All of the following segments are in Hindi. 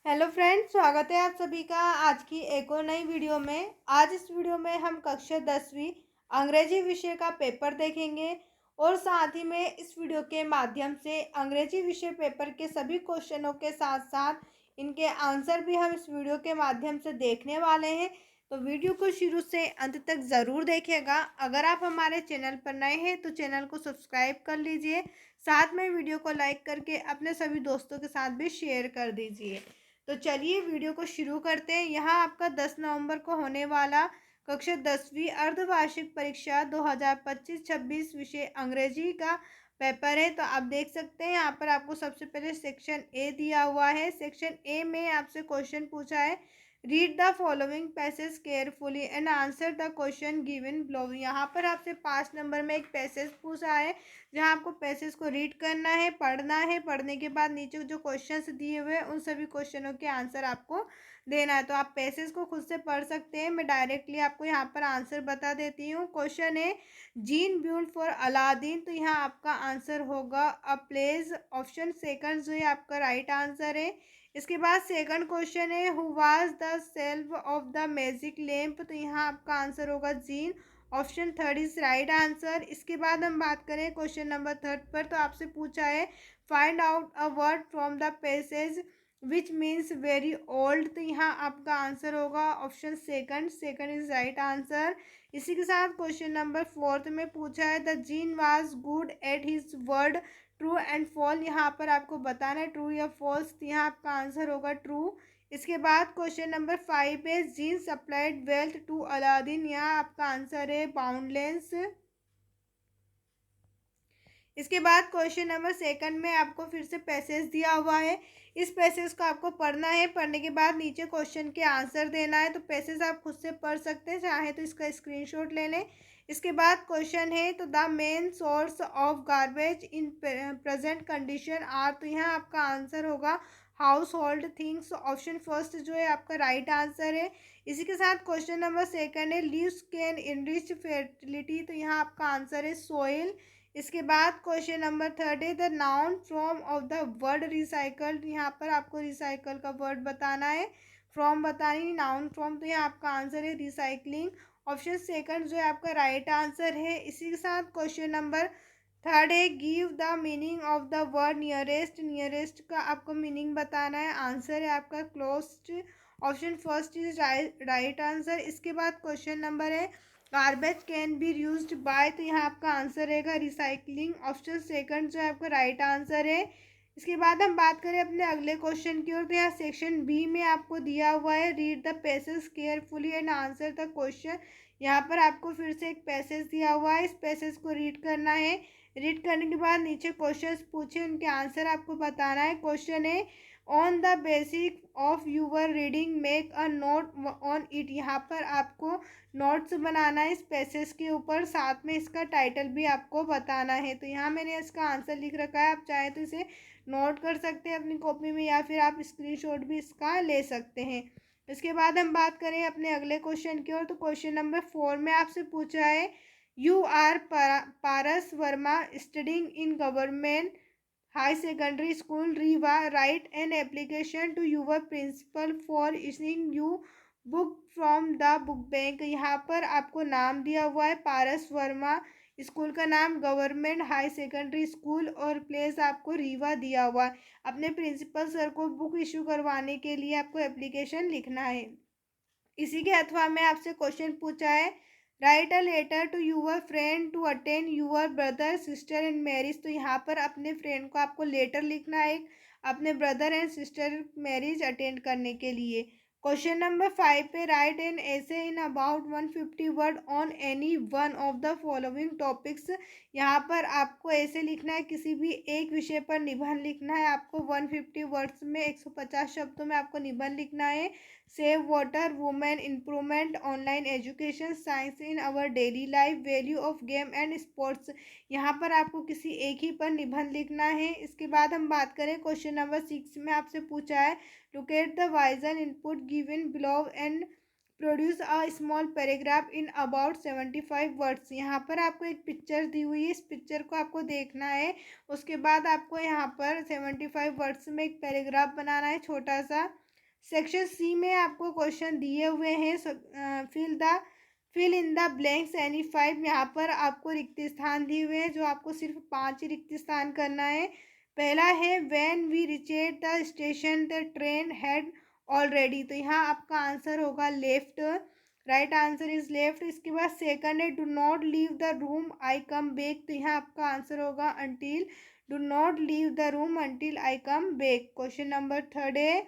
हेलो फ्रेंड्स, स्वागत है आप सभी का आज की एक और नई वीडियो में। आज इस वीडियो में हम कक्षा 10वीं अंग्रेजी विषय का पेपर देखेंगे और साथ ही में इस वीडियो के माध्यम से अंग्रेजी विषय पेपर के सभी क्वेश्चनों के साथ साथ इनके आंसर भी हम इस वीडियो के माध्यम से देखने वाले हैं। तो वीडियो को शुरू से अंत तक ज़रूर देखिएगा। अगर आप हमारे चैनल पर नए हैं तो चैनल को सब्सक्राइब कर लीजिए, साथ में वीडियो को लाइक करके अपने सभी दोस्तों के साथ भी शेयर कर दीजिए। तो चलिए वीडियो को शुरू करते हैं। यहाँ आपका 10 नवंबर को होने वाला कक्षा 10वीं अर्धवार्षिक परीक्षा 2025-26 विषय अंग्रेजी का पेपर है। तो आप देख सकते हैं यहाँ पर आपको सबसे पहले सेक्शन ए दिया हुआ है। सेक्शन ए में आपसे क्वेश्चन पूछा है, read the following passage carefully and answer the question given below. यहाँ पर आपसे 5 नंबर में एक पैसेज पूछा है जहाँ आपको पैसेज को रीड करना है, पढ़ना है। पढ़ने के बाद नीचे जो क्वेश्चंस दिए हुए हैं उन सभी क्वेश्चनों के आंसर आपको देना है। तो आप पैसेज को खुद से पढ़ सकते हैं, मैं डायरेक्टली आपको यहाँ पर आंसर बता देती हूँ। क्वेश्चन है, जीन ब्यूट फॉर अलादीन। तो यहाँ आपका आंसर होगा अ प्लेस। ऑप्शन सेकंड जो है आपका राइट आंसर है। इसके बाद सेकंड क्वेश्चन है, who was the self of the magic lamp. तो यहाँ आपका आंसर होगा gene. Option third is right answer. इसके बाद हम बात करें क्वेश्चन नंबर थर्ड पर, तो आपसे पूछा है, find out a word from the passage which means very old. तो यहाँ आपका आंसर होगा option second. Second is right answer. इसी के साथ क्वेश्चन नंबर फोर्थ में पूछा है, the gene was good at his word true and fall. यहाँ पर आपको बताना है ट्रू या फॉल्स। यहाँ आपका आंसर होगा ट्रू। इसके बाद क्वेश्चन नंबर 5 है, genie supplied wealth to Aladdin. यहाँ आपका आंसर है बाउंडलेस। इसके बाद क्वेश्चन नंबर सेकंड में आपको फिर से पैसेज दिया हुआ है। इस पैसेज को आपको पढ़ना है, पढ़ने के बाद नीचे क्वेश्चन के आंसर देना है। तो पैसेज आप खुद से पढ़ सकते हैं, चाहे तो इसका स्क्रीनशॉट ले लें। इसके बाद क्वेश्चन है, तो the main source of garbage in present condition are. तो यहाँ आपका आंसर होगा household things. Option first जो है आपका राइट आंसर है। इसी के साथ क्वेश्चन नंबर सेकंड है, लीव्स कैन इनरिच फर्टिलिटी। तो यहाँ आपका आंसर है सोइल। इसके बाद क्वेश्चन नंबर थर्ड है, the noun from of the word recycled. यहाँ पर आपको रिसाइकल का वर्ड बताना है, फ्रॉम बतानी, नाउन फ्रॉम। तो यहाँ आपका आंसर है रिसाइकलिंग। ऑप्शन सेकंड जो है आपका राइट आंसर है। इसी के साथ क्वेश्चन नंबर थर्ड है, give the meaning of the word nearest. Nearest का आपको मीनिंग बताना है, आंसर है आपका closed. Option first is right answer. इसके बाद क्वेश्चन नंबर है, garbage can be used by. तो यहाँ आपका आंसर रहेगा रिसाइकलिंग। ऑप्शन सेकंड जो है आपका राइट आंसर है। इसके बाद हम बात करें अपने अगले क्वेश्चन की ओर, तो यहाँ सेक्शन बी में आपको दिया हुआ है, read the passage carefully and answer the question. यहाँ पर आपको फिर से एक पैसेज दिया हुआ है, इस पैसेज को रीड करना है। रीड करने के बाद नीचे क्वेश्चंस पूछे, उनके आंसर आपको बताना है। क्वेश्चन है, on the basic of your reading make a note on it. यहाँ पर आपको नोट्स बनाना है इस पैसेज के ऊपर, साथ में इसका टाइटल भी आपको बताना है। तो यहाँ मैंने इसका आंसर लिख रखा है, आप चाहे तो इसे नोट कर सकते हैं अपनी कॉपी में या फिर आप स्क्रीनशॉट भी इसका ले सकते हैं। इसके बाद हम बात करें अपने अगले क्वेश्चन की ओर, तो क्वेश्चन नंबर 4 में आपसे पूछा है, you are Paras Varma studying in government high secondary school Rewa, write an application to your principal for issuing you book from the book bank. यहाँ पर आपको नाम दिया हुआ है पारस वर्मा, स्कूल का नाम गवर्नमेंट हाई सेकेंडरी स्कूल और प्लेस आपको रीवा दिया हुआ है। अपने प्रिंसिपल सर को बुक इशू करवाने के लिए आपको एप्लीकेशन लिखना है। इसी के अथवा में आपसे क्वेश्चन पूछा है, write a letter to your friend to attend your brother sister and marriage. तो यहाँ पर अपने फ्रेंड को आपको लेटर लिखना है अपने brother and sister marriage attend करने के लिए। क्वेश्चन नंबर 5 पे, राइट एन ऐसे in about 150 word on any one of the following topics. यहाँ पर आपको ऐसे लिखना है, किसी भी एक विषय पर निबंध लिखना है आपको। 150 वर्ड्स में 150 शब्दों में आपको निबंध लिखना है। Save water, women improvement, online education, science in our daily life, value of game and sports. यहाँ पर आपको किसी एक ही पर निबंध लिखना है। इसके बाद हम बात करें क्वेश्चन नंबर 6 में आपसे पूछा है, locate the vision input given below and produce a small paragraph in about 75 words. यहाँ पर आपको एक पिक्चर दी हुई है, इस पिक्चर को आपको देखना है। उसके बाद आपको यहाँ पर 75 वर्ड्स में एक पैराग्राफ बनाना है छोटा सा। सेक्शन सी में आपको क्वेश्चन दिए हुए हैं। Fill in the blanks any 5। यहाँ पर आपको रिक्त स्थान दिए हुए हैं, जो आपको सिर्फ 5 ही रिक्त स्थान करना है। पहला है when we reached the station the train had already, तो यहाँ आपका आंसर होगा left. Right answer is left. इसके बाद सेकंड है do not leave the room I come back, तो यहाँ आपका आंसर होगा until. Do not leave the room until I come back. Question number third है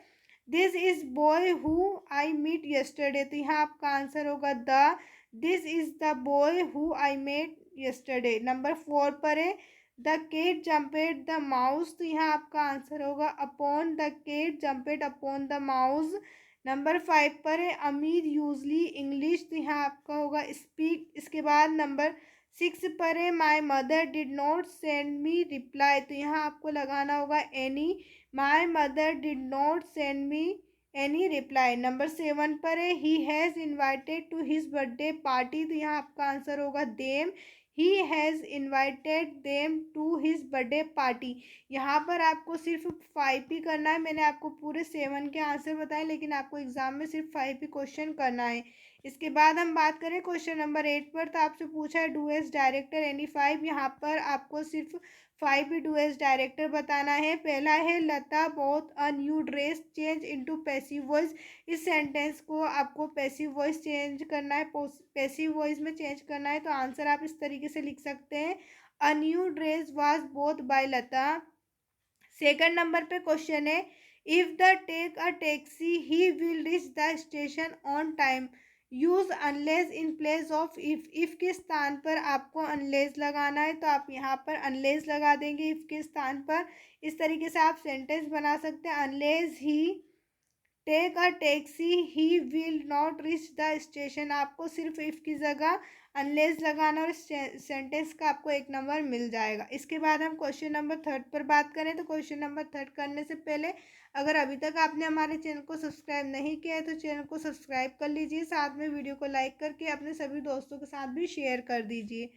this is boy who I meet yesterday, तो यहाँ आपका आंसर होगा the. This is the boy who I met yesterday. Number 4 पर है the cat jumped the mouse, तो यहाँ आपका आंसर होगा upon. The cat jumped upon the mouse. Number 5 पर है अमीर यूजली इंग्लिश, तो यहाँ आपका होगा स्पीक। इसके बाद नंबर 6 पर है my mother did not send me reply, तो यहाँ आपको लगाना होगा any. My mother did not send me any reply. Number 7 पर है he has invited to his birthday party, तो यहाँ आपका आंसर होगा them. He has invited them to his birthday party. यहाँ पर आपको सिर्फ 5 ही करना है। मैंने आपको पूरे 7 के आंसर बताए, लेकिन आपको एग्जाम में सिर्फ 5 ही क्वेश्चन करना है। इसके बाद हम बात करें क्वेश्चन नंबर 8 पर, तो आपसे पूछा है डू एज डायरेक्टर एनी 5। यहाँ पर आपको सिर्फ 5 ही डू एज डायरेक्टर बताना है। पहला है Lata bought a new dress change into passive voice. इस सेंटेंस को आपको पैसिव वॉइस चेंज करना है, पैसिव वॉइस में चेंज करना है। तो आंसर आप इस तरीके से लिख सकते हैं a new dress was bought by Lata. Second number पे क्वेश्चन है if the take a taxi he will reach the station on time use unless in place of if. If के स्थान पर आपको अनलेस लगाना है, तो आप यहाँ पर अनलेस लगा देंगे इफ के स्थान पर। इस तरीके से आप सेंटेंस बना सकते हैं unless he take a taxi he will not reach the station. आपको सिर्फ इफ की जगह अनलेस लगाना और सेंटेंस का आपको 1 नंबर मिल जाएगा। इसके बाद हम क्वेश्चन नंबर 3 पर बात करें, तो क्वेश्चन नंबर 3 करने से पहले अगर अभी तक आपने हमारे चैनल को सब्सक्राइब नहीं किया है, तो चैनल को सब्सक्राइब कर लीजिए। साथ में वीडियो को लाइक करके अपने सभी दोस्तों के साथ भी शेयर कर दीजिए।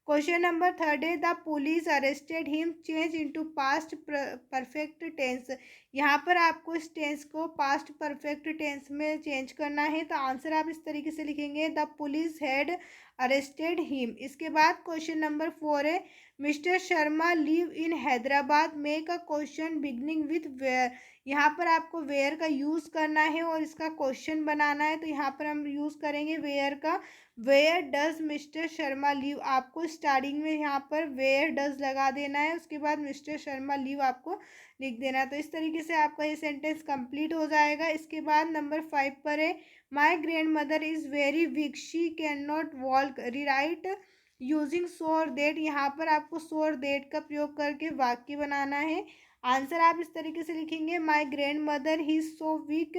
क्वेश्चन नंबर 3 है the police arrested him change into past perfect tense. यहाँ पर आपको इस टेंस को पास्ट परफेक्ट टेंस में चेंज करना है। तो आंसर आप इस तरीके से लिखेंगे the police had arrested him. इसके बाद क्वेश्चन नंबर 4 है mister Sharma live in Hyderabad make a question beginning with where. यहाँ पर आपको वेयर का यूज़ करना है और इसका क्वेश्चन बनाना है। तो यहाँ पर हम यूज़ करेंगे वेयर का। Where does mister Sharma live, आपको स्टार्टिंग में यहाँ पर वेयर डज लगा देना है, उसके बाद मिस्टर शर्मा लिव आपको लिख देना है। तो इस तरीके से आपका ये सेंटेंस कंप्लीट हो जाएगा। इसके बाद नंबर 5 पर है my grand mother is very weak she can not walk rewrite using so और देट। यहाँ पर आपको सो और देट का प्रयोग करके वाक्य बनाना है। आंसर आप इस तरीके से लिखेंगे my grand mother he so weak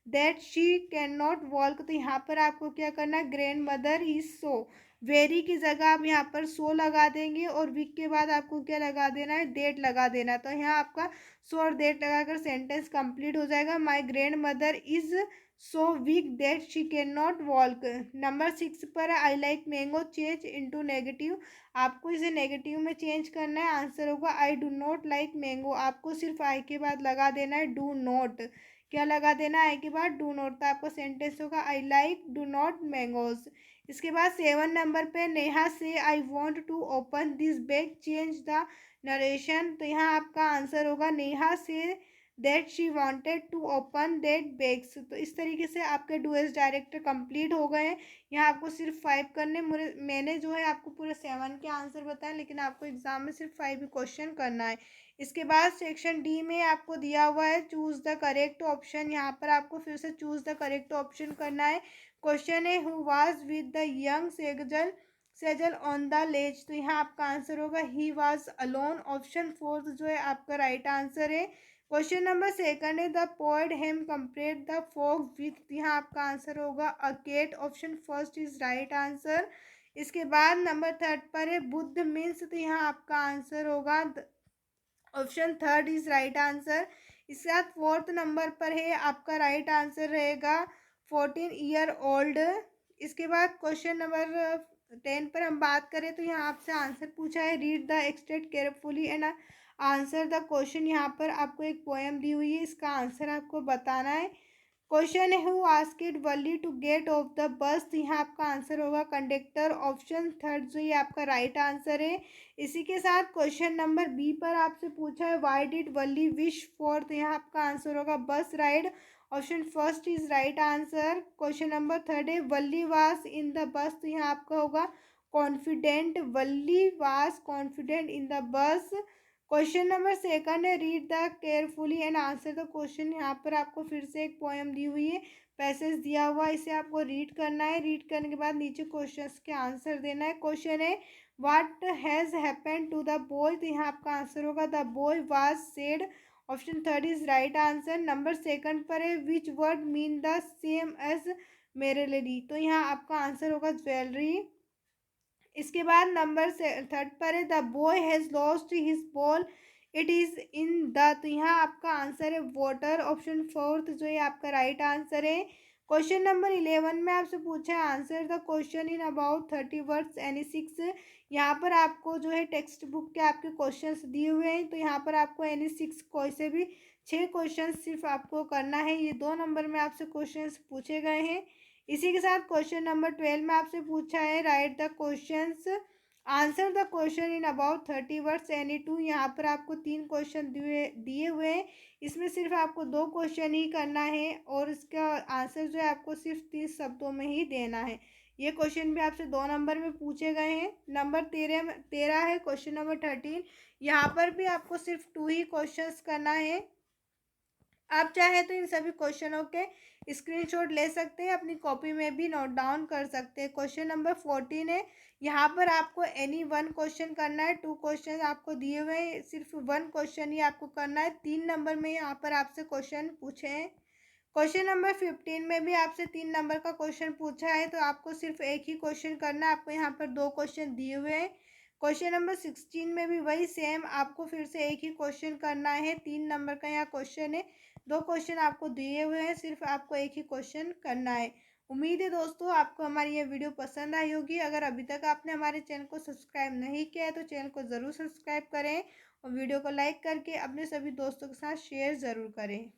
that she can not walk. तो यहाँ पर आपको क्या करना है grand mother is so, very की जगह आप यहाँ पर सो लगा देंगे और वीक के बाद आपको क्या लगा देना है देट लगा देना। तो यहाँ आपका सो और देट लगाकर सेंटेंस कंप्लीट हो जाएगा my grand mother is so weak that she can not walk. Number 6 पर I like mango change into negative. आपको इसे नेगेटिव में चेंज करना है। आंसर होगा I do not like mango. आपको सिर्फ आई के बाद लगा देना है डू नॉट। क्या लगा देना है आई के बाद डू नॉट। तो आपका सेंटेंस होगा I like do not mangoes. इसके बाद 7 नंबर पे Neha says I want to open this bag change the narration. तो यहाँ आपका आंसर होगा Neha says that she wanted to open that bags. तो इस तरीके से आपके डू एज डायरेक्टर कंप्लीट हो गए हैं। यहाँ आपको सिर्फ 5 करने, मैंने जो है आपको पूरे 7 के आंसर बताए, लेकिन आपको एग्जाम में सिर्फ 5 ही क्वेश्चन करना है। इसके बाद सेक्शन डी में आपको दिया हुआ है चूज़ द करेक्ट ऑप्शन। यहाँ पर आपको फिर से चूज़ द करेक्ट ऑप्शन करना है। क्वेश्चन है who was with the young Sejal on the ledge. तो यहाँ आपका आंसर होगा ही वाज अलोन। ऑप्शन 4 जो है आपका राइट आंसर है। क्वेश्चन नंबर 2 है the poet has compared the fog with. यहाँ आपका आंसर होगा a cat. Option 1 is right answer. इसके बाद नंबर 3 पर है बुद्ध मीन्स। तो यहाँ आपका आंसर होगा ऑप्शन 3 इज राइट आंसर। इसके बाद 4th नंबर पर है आपका राइट आंसर रहेगा 14 ईयर ओल्ड। इसके बाद क्वेश्चन नंबर 10 पर हम बात करें, तो यहाँ आपसे आंसर पूछा है read the extract carefully and answer the question. यहाँ पर आपको एक पोएम दी हुई है, इसका आंसर आपको बताना है। क्वेश्चन है who asked Valli to get off the bus, तो यहाँ आपका आंसर होगा कंडक्टर, ऑप्शन थर्ड जो ये आपका राइट आंसर है। इसी के साथ क्वेश्चन नंबर बी पर आपसे पूछा है why did Valli wish for, तो यहाँ आपका आंसर होगा बस ride, option first is right answer. Question number third है वल्ली वाज इन द बस, तो यहाँ आपका होगा confident, Valli was confident in the bus. Question number second है read the carefully and answer the question, यहाँ पर आपको फिर से एक पोएम दी हुई है, पैसेज दिया हुआ है, इसे आपको रीड करना है। रीड करने के बाद नीचे क्वेश्चंस के आंसर देना है। क्वेश्चन है what has happened to the boy, तो यहाँ आपका आंसर होगा the boy was sad, option third is right answer. Number second पर है which word mean the same as merrily, तो यहाँ आपका आंसर होगा ज्वेलरी। इसके बाद नंबर से थर्ड पर है the boy has lost his ball it is in the, तो यहाँ आपका आंसर है वाटर, ऑप्शन फोर्थ जो है आपका राइट आंसर है। क्वेश्चन नंबर 11 में आपसे पूछा है answer the question in about 30 words any six, यहाँ पर आपको जो है टेक्स्ट बुक के आपके क्वेश्चंस दिए हुए हैं, तो यहाँ पर आपको एनी सिक्स कोई से भी 6 क्वेश्चन सिर्फ आपको करना है, ये 2 नंबर में आपसे क्वेश्चन पूछे गए हैं। इसी के साथ क्वेश्चन नंबर 12 में आपसे पूछा है right the questions answer the question in about 30 words any two, यहाँ पर आपको 3 क्वेश्चन दिए हुए हैं, इसमें सिर्फ आपको 2 क्वेश्चन ही करना है और इसका आंसर जो है आपको सिर्फ 30 शब्दों में ही देना है। ये क्वेश्चन भी आपसे 2 नंबर में पूछे गए हैं। नंबर 13 है क्वेश्चन नंबर 13, यहाँ पर भी आपको सिर्फ 2 ही क्वेश्चंस करना है। आप चाहे तो इन सभी क्वेश्चनों के स्क्रीनशॉट ले सकते हैं, अपनी कॉपी में भी नोट डाउन कर सकते हैं। क्वेश्चन नंबर 14 है, यहाँ पर आपको एनी वन क्वेश्चन करना है, 2 क्वेश्चन आपको दिए हुए हैं, सिर्फ 1 क्वेश्चन ही आपको करना है। 3 नंबर में यहाँ पर आपसे क्वेश्चन पूछे हैं। क्वेश्चन नंबर 15 में भी आपसे 3 नंबर का क्वेश्चन पूछा है, तो आपको सिर्फ एक ही क्वेश्चन करना है, आपको यहाँ पर 2 क्वेश्चन दिए हुए हैं। क्वेश्चन नंबर 16 में भी वही सेम, आपको फिर से एक ही क्वेश्चन करना है, 3 नंबर का यहाँ क्वेश्चन है, 2 क्वेश्चन आपको दिए हुए हैं, सिर्फ आपको एक ही क्वेश्चन करना है। उम्मीद है दोस्तों आपको हमारी ये वीडियो पसंद आई होगी। अगर अभी तक आपने हमारे चैनल को सब्सक्राइब नहीं किया है तो चैनल को ज़रूर सब्सक्राइब करें और वीडियो को लाइक करके अपने सभी दोस्तों के साथ शेयर ज़रूर करें।